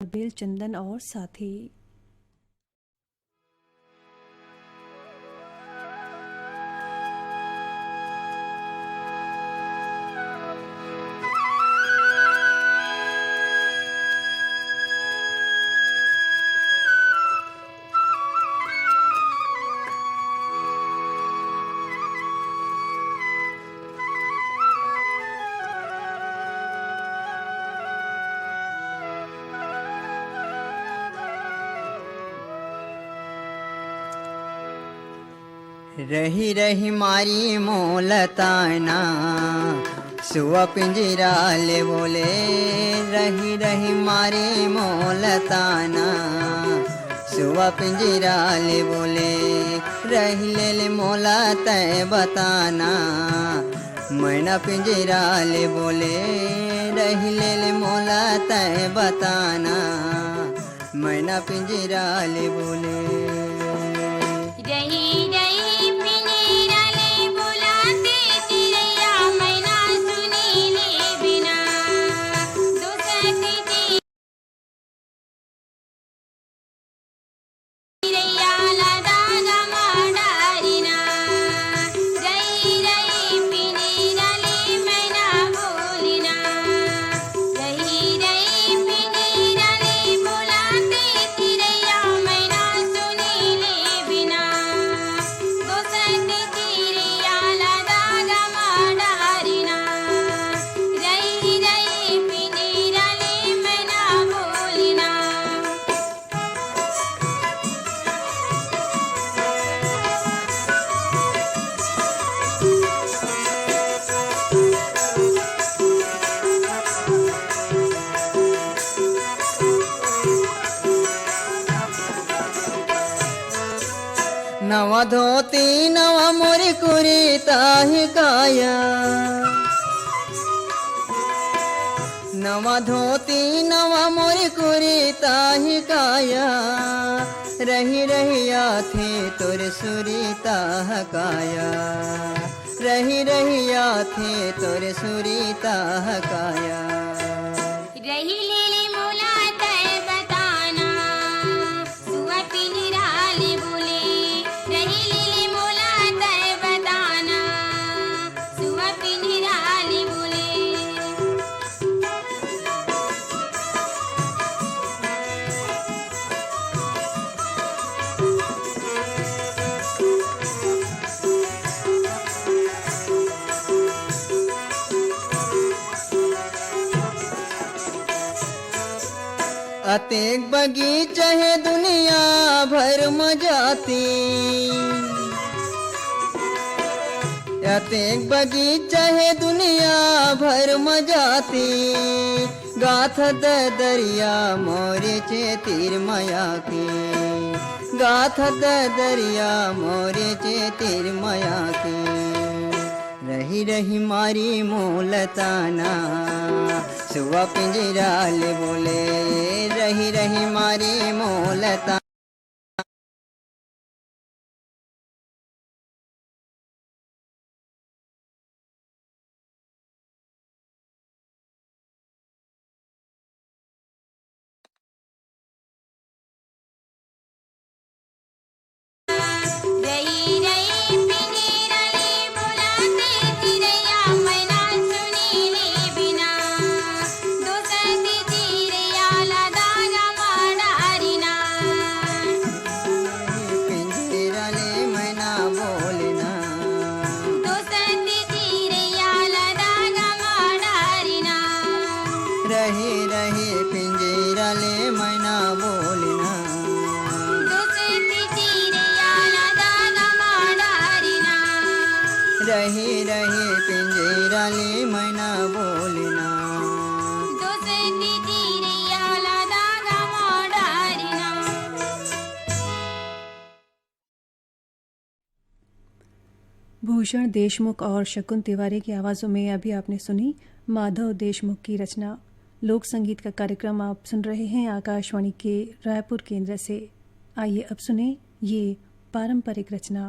बेल चंदन और साथी। रही रही मारी मोलताना सुआ पिंजरा ले बोले, रही रही मारी मोलताना सुआ पिंजरा ले बोले, रही ले मोला तय बताना मैना पिंजरा ले बोले, रही ले मोला तय बताना मैना पिंजरा ले बोले। नवा धोती नवा मोरी कुरी ताही काया, नवा धोती नवा मोरी कुरी ताही काया, रही रहिया थे तोर सुरी ताह काया, रही रहिया थे तोर सुरी ताह काया। रही लीली मोला तय बताना सुआ पिंजरा ले बोले, रही लीली मोला तय बताना सुआ पिंजरा ले बोले। अतेक बगीचा है दुनिया भर मजाती, अतेक बगीचा है दुनिया भर मजाती, गाथ दरिया मोरे चे तीर माया की, गाथ दरिया मोरे चे तीर माया की। रही रही मारी मोलताना सुआ पिंजरा ले बोले, रही रही मारी मोलताना। रही रही पिंजरा ले बुलाते चिड़ैया मैना सुनी ले बिना, दोसती चिड़ैया लदा गमा डारिना। पिंजरा ले मैना बोलना, दोसती चिड़ैया लदा गमा डारिना। रही रही पिंजरा ले मैना बोलना, दोसती चिड़ैया लदा गमा डारिना। रही रही पिंजरा ले मैना बोलना। दोसती चिड़ैया लदा गमा डारिना। भूषण देशमुख और शकुन तिवारी की आवाज़ों में अभी आपने सुनी माधव देशमुख की रचना। लोक संगीत का कार्यक्रम आप सुन रहे हैं आकाशवाणी के रायपुर केंद्र से। आइए अब सुने ये पारंपरिक रचना।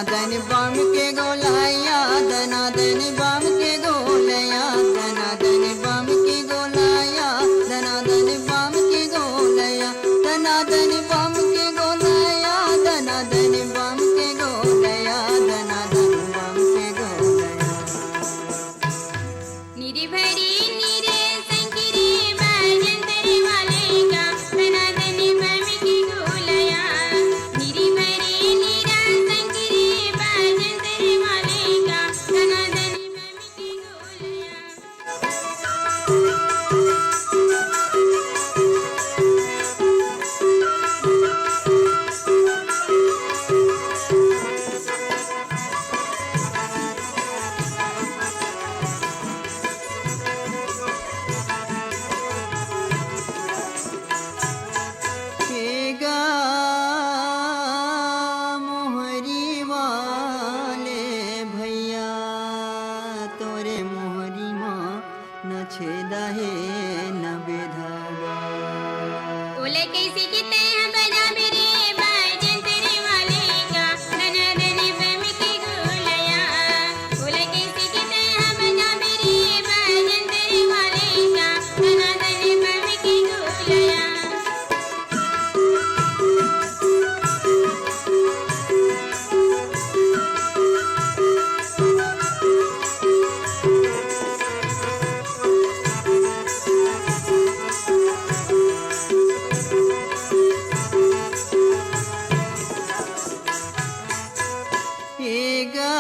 दनादन बम के गोलाया दनादन बम के गोलया दनादन बम के गोलाया दनादन बम के गोलया दनादन बम के गोलया दनादन बम के गोलया दनादन बम के गोलया निरी भरी निरे संकरी बाजंतरी वाले का दनादन बम की गोलया निरी भरी निरा संकरी बाजंतरी वाले का दनादन बम की गोलया केगा मोहरी वाले भैया तोरे मोहरी माँ न छेदा है न बेधागा ओले कैसे किते हैं बजा मेरे बाजंतरी वाले का दनादन बम की गोलया ओले कैसे किते हैं बजा मेरे बाजंतरी वाले का दनादन बम की गोलया केगा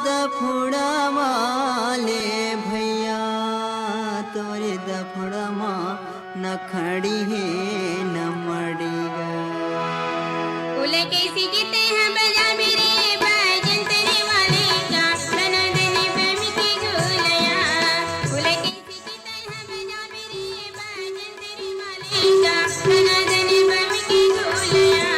दफड़ा वाले भैया तोरे दफड़ा माँ न खड़ी है न मड़ी ओले कैसे किते हैं बजा मेरे बाजंतरी वाले का दनादन बम की गोलया ओले कैसे किते हैं बजा मेरे बाजंतरी वाले का दनादन बम की गोलया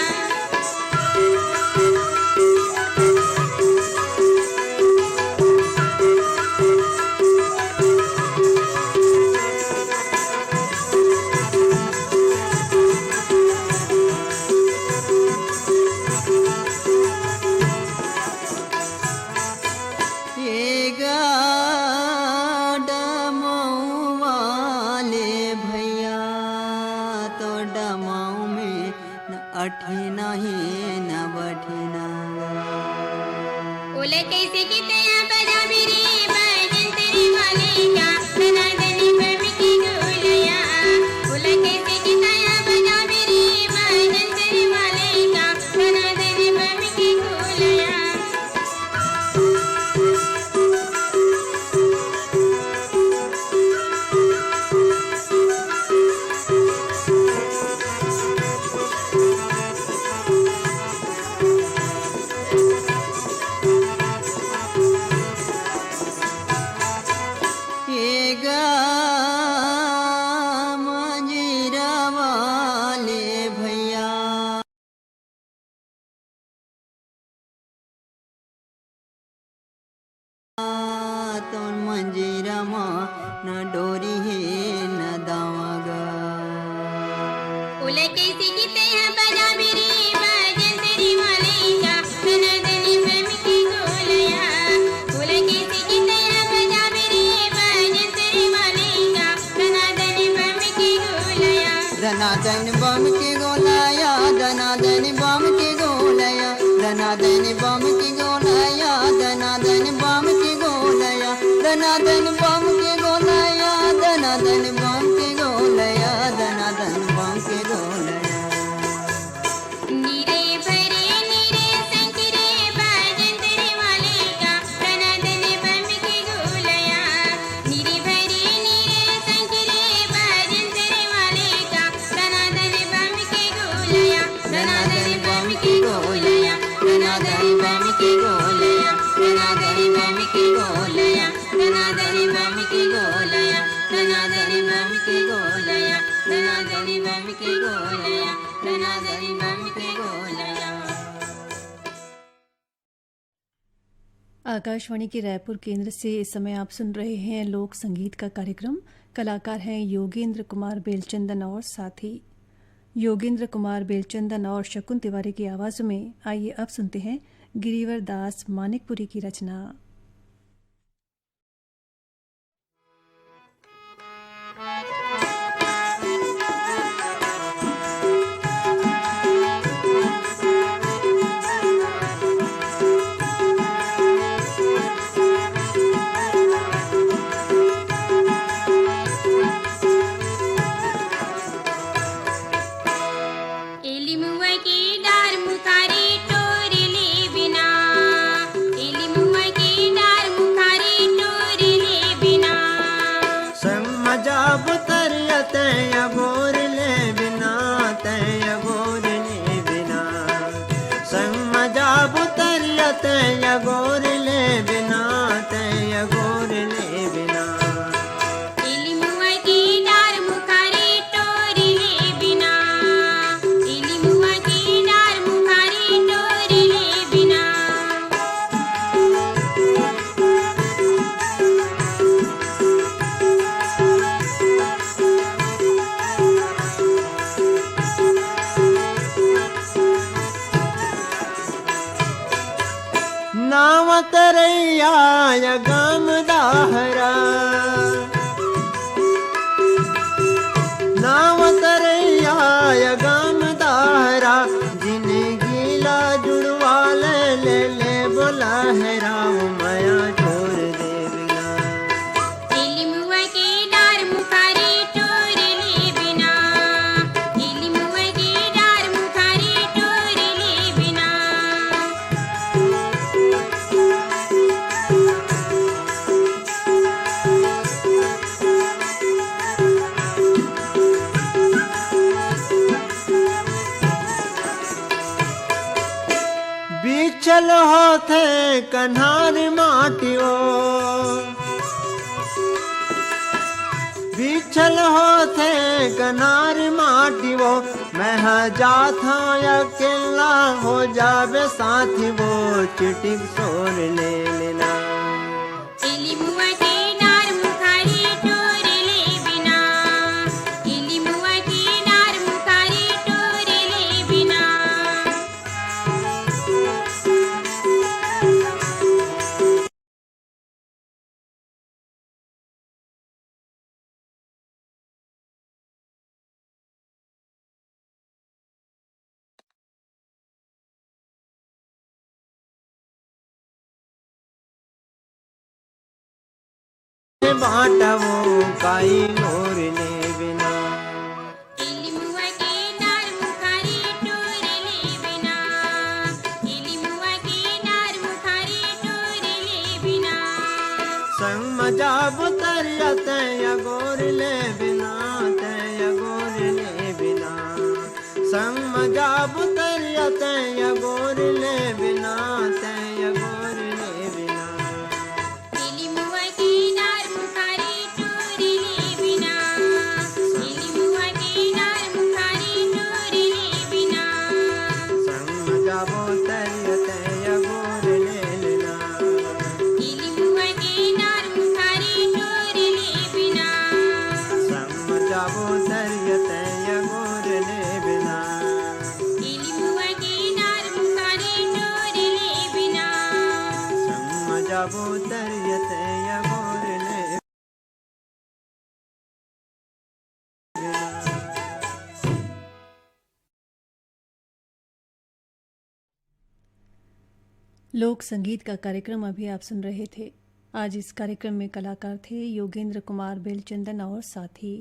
केगा डमाऊ वाले भैया तो डमाऊ में न अठी नहीं न बठी ना ओले कैसे किते हैं बजा मेरे बाजंतरी वाले का दनादन बम की गोलया ओले कैसे किते हैं बजा मेरे बाजंतरी वाले का दनादन बम की गोलया केगा मंजीरा वाले भैया तो मंजीरा माँ न डोरी है न दावागा ओले कैसे किते हैं बजा मेरे बाजंतरी वाले का दनादन बम की गोलया ओले कैसे किते हैं बजा मेरे बाजंतरी वाले का दनादन बम की गोलया दनादन बम के गोलाया दनादन बम के गोलया दनादन बम के गोलाया दनादन बम के गोलया दनादन बम के गोलया दनादन बम के गोलया दनादन बम के गोलया नीरे भरे नीरे संकरे बाजंतरी वाले का दनादन बम की गोलया नीरे भरे नीरे संकरे बाजंतरी वाले का दनादन बम की गोलया दनादन बम की गोलया दनादन बम की गोलया दनादन बम की गोलया दनादन बम की गोलया दनादन बम की गोलया दनादन बम की गोलया दनादन बम की गोलया आकाशवाणी के रायपुर केंद्र से इस समय आप सुन रहे हैं लोक संगीत का कार्यक्रम। कलाकार हैं योगेंद्र कुमार बेलचंदन और साथी। योगेंद्र कुमार बेलचंदन और शकुन तिवारी की आवाज़ों में आइए अब सुनते हैं गिरिवर दास मानिकपुरी की रचना। एली मुआ की डार मुखारी टोरले बिना, एली मुआ की डार मुखारी टोरले बिना। संग मजा बुतरिया तय गोर ले बिना, तय गोर ले बिना। संग मजा बुतरिया तय गोर ले बिना, तय गोर ले बिना। एली मुआ की डार मुखारी टोरले बिना, एली मुआ की डार मुखारी टोरले बिना। नाव तरैया या गाम दाहरा, नाव तरैया या गाम दाहरा। जिन गीला जुड़वा ले बोला है राव माया छोड़ दे बिना। एली मुआ की डार मुखारी टोरले बिना, एली मुआ की डार मुखारी टोरले बिना। बिछल होते कन्हार माटियो, बिछल होते कनार माटियो। मैं जात हूँ अकेला हो जावे साथी वो चिटिक सोर ले लेना। एली मुआ की डार मुखारी टोरले बिना, एली मुआ की डार मुखारी टोरले बिना। बाटा वो काई गोर ले बिना। एली मुआ की डार मुखारी टोरले बिना, एली मुआ की डार मुखारी टोरले बिना। संग मजा बुतरिया तय गोर ले बिना, तय गोर ले बिना। संग मजा बुतरिया तय गोर ले बिना, तय गोर ले बिना। एली मुआ की डार मुखारी टोरले बिना, एली मुआ की डार मुखारी टोरले बिना। संग मजा बुतरिया तय गोर ले लेना। एली मुआ की डार मुखारी टोरले बिना। संग मजा बुतरिया तय गोर ले बिना। एली मुआ की डार मुखारी टोरले बिना। संग मजा बुतरिया तय गोर ले बिना। लोक संगीत का कार्यक्रम अभी आप सुन रहे थे। आज इस कार्यक्रम में कलाकार थे योगेंद्र कुमार बेलचंदन और साथी।